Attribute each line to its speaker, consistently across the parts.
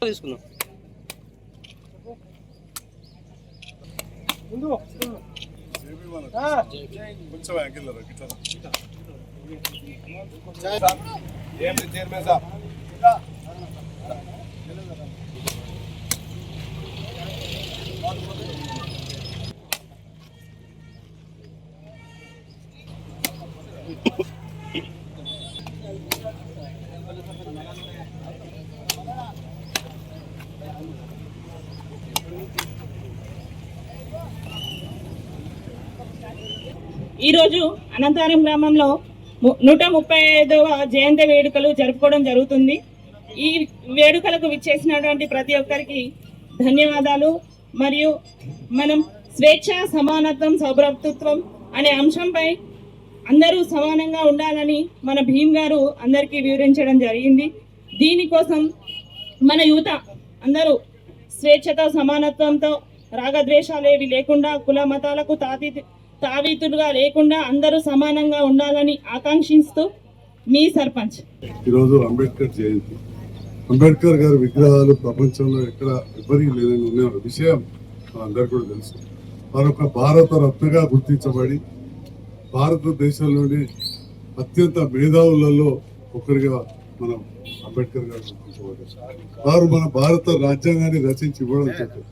Speaker 1: తీసుకున్నాం కొంచెం angle chairman సాబ్
Speaker 2: ఈరోజు అనంతారం గ్రామంలో 135వ జయంతి వేడుకలు జరుపుకోవడం జరుగుతుంది. ఈ వేడుకలకు విచ్చేసినటువంటి ప్రతి ఒక్కరికి ధన్యవాదాలు. మరియు మనం స్వేచ్ఛ, సమానత్వం, సౌభ్రాతృత్వం అనే అంశంపై అందరూ సమానంగా ఉండాలని మన భీమ్ గారు అందరికీ వివరించడం జరిగింది. దీనికోసం మన యువత అందరూ స్వేచ్ఛతో, సమానత్వంతో, రాగద్వేషాలు ఏవి లేకుండా, కుల మతాలకు తావీతులుగా లేకుండా అందరూ సమానంగా ఉండాలని ఆకాంక్షిస్తూ మీ సర్పంచ్.
Speaker 3: ఈరోజు అంబేద్కర్ జయంతి. అంబేద్కర్ గారి విగ్రహాలు ప్రపంచంలో ఎక్కడ ఎవరికి లేదని ఉన్న విషయం అందరికీ కూడా తెలుసు. వారు ఒక భారత రత్నగా గుర్తించబడి భారతదేశంలోని అత్యంత మేధావులలో ఒకరిగా మనం అంబేద్కర్ గారు గుర్తించబడ్డారు. వారు మన భారత రాజ్యాంగాన్ని రచించి ఇవ్వడం చెప్పారు.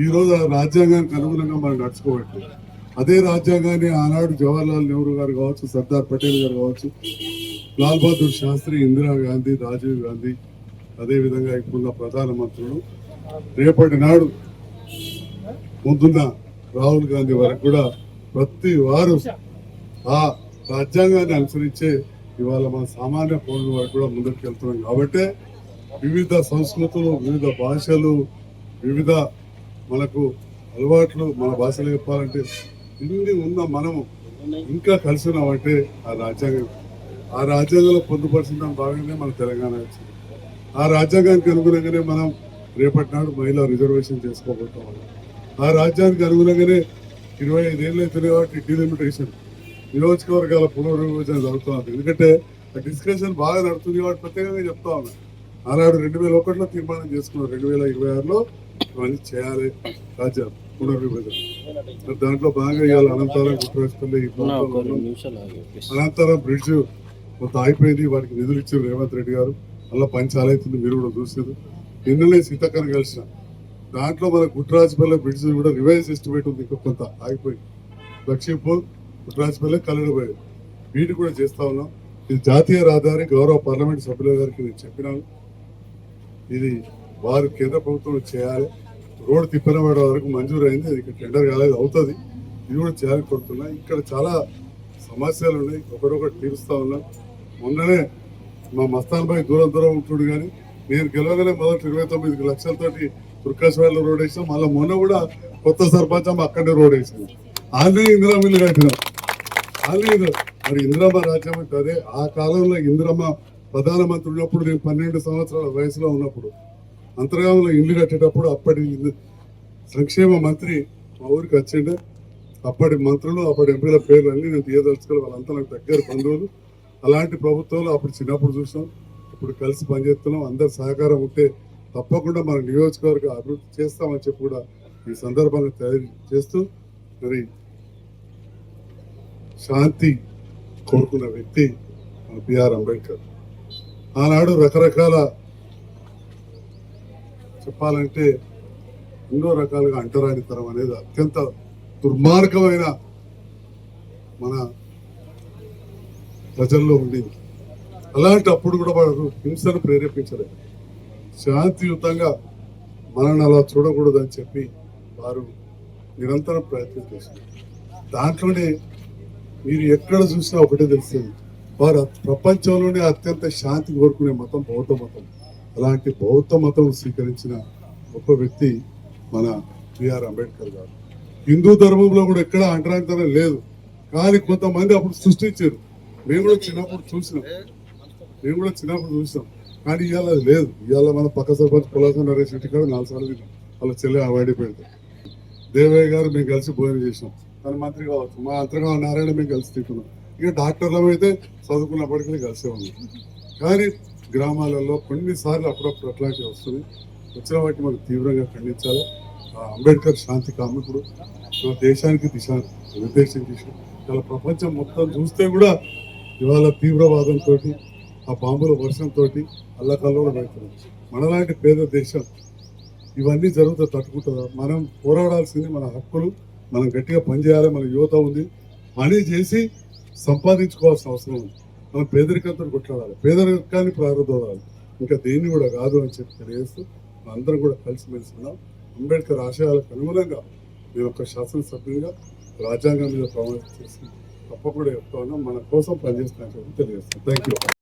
Speaker 3: ఈ రోజు ఆ రాజ్యాంగానికి అనుగుణంగా మనం నడుచుకోవట్లేదు. అదే రాజ్యాంగాన్ని ఆనాడు జవహర్లాల్ నెహ్రూ గారు కావచ్చు, సర్దార్ పటేల్ గారు కావచ్చు, లాల్ బహదూర్ శాస్త్రి, ఇందిరాగాంధీ, రాజీవ్ గాంధీ, అదేవిధంగా ఇప్పుడున్న ప్రధానమంత్రులు, రేపటి నాడు ముందున్న రాహుల్ గాంధీ వరకు కూడా ప్రతి వారు ఆ రాజ్యాంగాన్ని అనుసరించే ఇవాళ మన సామాన్య పౌరుల వరకు కూడా ముందుకు వెళ్తున్నాం. కాబట్టి వివిధ సంస్కృతులు, వివిధ భాషలు, వివిధ మనకు అలవాట్లు, మన భాషలో చెప్పాలంటే ఇన్ని ఉన్న మనము ఇంకా కలిసి ఉన్నామంటే ఆ రాజ్యాంగంలో పొందుపరిచిన భాగంగానే మన తెలంగాణ వచ్చింది. ఆ రాజ్యాంగానికి అనుగుణంగానే మనం రేపటి నాడు మహిళా రిజర్వేషన్ చేసుకోబోతాం. ఆ రాజ్యానికి అనుగుణంగానే 25 ఏళ్ళు అవుతున్నాయి కాబట్టి డిలిమిటేషన్ నియోజకవర్గాల పునర్విభజన జరుగుతుంది. ఎందుకంటే ఆ డిస్కషన్ బాగా నడుతుంది కాబట్టి ప్రత్యేకంగా చెప్తా ఉన్నాం. ఆనాడు 2001లో తీర్మానం చేసుకున్నాం, 2026లో ఇవన్నీ చేయాలి రాజ్యం పునర్విభజన. దాంట్లో భాగంగా ఇవాళ అనంతరం గుర్తుపెట్టుకుని అనంతరం బ్రిడ్జ్ కొంత అయిపోయింది. వాటికి నిధులు ఇచ్చారు రేవంత్ రెడ్డి గారు. అలా పని చాలా అవుతుంది, మీరు కూడా చూసారు. నిన్ననే సీతాకర్ కలిసిన దాంట్లో మన గుట్రాజ్పల్లె బ్రిడ్జ్ కూడా రివైజ్ ఎస్టిమేట్ ఉంది, ఇంకా కొంత ఆగిపోయింది. లక్ష్మీపూర్, గుట్రాజ్పల్లె, కల్లెడబోయేది వీటి కూడా చేస్తా ఉన్నాం. ఇది జాతీయ రహదారి. గౌరవ పార్లమెంట్ సభ్యుల గారికి నేను చెప్పినాను, ఇది వారు కేంద్ర ప్రభుత్వం చేయాలి. రోడ్డు తిప్పనవాడ వరకు మంజూరు అయింది, అది ఇక్కడ టెండర్ కాలేదు, అవుతుంది. ఇది కూడా చేయాలని కోరుతున్నా. ఇక్కడ చాలా సమస్యలు ఉన్నాయి, ఒకటొకటి తీరుస్తా ఉన్నాం. మొన్ననే మా మస్తాన్ భాయ్ దూరం ఉంటుడు, కానీ నేను గెలవగానే మొదటి 29 లక్షలతోటి తుర్కాశ్వాడలో రోడ్ వేసాం. మళ్ళీ మొన్న కూడా కొత్త సర్పంచ్ అక్కడే రోడ్ వేసింది. ఆల్రెడీ ఇందిరా మిల్లు కట్టినాం. మరి ఇందిరమ్మ రాజ్యం అంటే అదే. ఆ కాలంలో ఇందిరమ్మ ప్రధానమంత్రి ఉన్నప్పుడు, నేను 12 సంవత్సరాల వయసులో ఉన్నప్పుడు అంతర్గామంలో ఇల్లు కట్టేటప్పుడు అప్పటి సంక్షేమ మంత్రి మా ఊరికి వచ్చిండే. అప్పటి మంత్రులు, అప్పటి ఎంపీల పేర్లు అన్ని నేను తీయదలుచుకోవాలి. వాళ్ళంతా నాకు దగ్గర బంధువులు. అలాంటి ప్రభుత్వాలు అప్పుడు చిన్నప్పుడు చూసాం, ఇప్పుడు కలిసి పనిచేస్తున్నాం. అందరు సహకారం ఉంటే తప్పకుండా మన నియోజకవర్గ అభివృద్ధి చేస్తామని చెప్పి కూడా ఈ సందర్భంగా చేస్తూ, మరి శాంతి కోరుకున్న వ్యక్తి మన బిఆర్ అంబేద్కర్. ఆనాడు రకరకాల చెప్పాలంటే ఎన్నో రకాలుగా అంటరానితనం అనేది అత్యంత దుర్మార్గమైన మన ప్రజల్లో ఉండింది. అలాంటప్పుడు కూడా వారు హింసను ప్రేరేపించలేదు. శాంతియుతంగా మనల్ని అలా చూడకూడదని చెప్పి వారు నిరంతరం ప్రయత్నం చేశారు. దాంట్లోనే మీరు ఎక్కడ చూసినా ఒకటే తెలుస్తుంది, వారు ప్రపంచంలోనే అత్యంత శాంతి కోరుకునే మతం బౌద్ధ మతం. అలాంటి బౌద్ధ మతం స్వీకరించిన గొప్ప వ్యక్తి మన బిఆర్ అంబేద్కర్ గారు. హిందూ ధర్మంలో కూడా ఎక్కడ అంటరానితనం లేదు, కానీ కొంతమంది అప్పుడు సృష్టించారు. మేము కూడా చిన్నప్పుడు చూసినాం. కానీ ఇవాళ అది లేదు. ఇవాళ మన పక్క సర్పంచ్ పులాస నరేష్ రెడ్డి గారు 4 సార్లు వాళ్ళ చెల్లె అవాయిడ్ పెడతారు. దేవయ్య గారు మేము కలిసి భోజనం చేసినాం, తన మంత్రి కావచ్చు, మా అంతగా నారాయణ మేము కలిసి తింటున్నాం. ఇక డాక్టర్లం అయితే చదువుకున్నప్పటికీ కలిసే ఉన్నాం. కానీ గ్రామాలలో కొన్నిసార్లు అప్పుడప్పుడు అట్లాంటివి వస్తున్నాయి. వచ్చిన వాటిని మనం తీవ్రంగా ఖండించాలి. అంబేద్కర్ శాంతి కాముకుడు, మన దేశానికి నిర్దేశం చేసి ఇలా ప్రపంచం మొత్తం చూస్తే కూడా ఇవాళ తీవ్రవాదంతో, ఆ బాంబుల వర్షంతో అల్లకల్లోలం అవుతుంది. మనలాంటి పేద దేశం ఇవన్నీ జరుగుతూ తట్టుకుంటుందా? మనం పోరాడాల్సింది మన హక్కులు, మనం గట్టిగా పనిచేయాలి. మన యువత ఉంది, పని చేసి సంపాదించుకోవాల్సిన అవసరం ఉంది. మనం పేదరికంతో కొట్లాడాలి, పేదరికాన్ని ప్రారంభించాలి, ఇంకా దేన్ని కూడా కాదు అని చెప్పి తెలియజేస్తూ అందరం కూడా కలిసిమెలిసి ఉన్నాం. అంబేద్కర్ ఆశయాలకు అనుగుణంగా నేను ఒక శాసనసభ్యునిగా రాజ్యాంగం మీద ప్రమాణం చేసి తప్పకుండా చెప్తా ఉన్నాం, మన కోసం పనిచేస్తానని చెప్పి తెలియజేస్తాను. Thank you.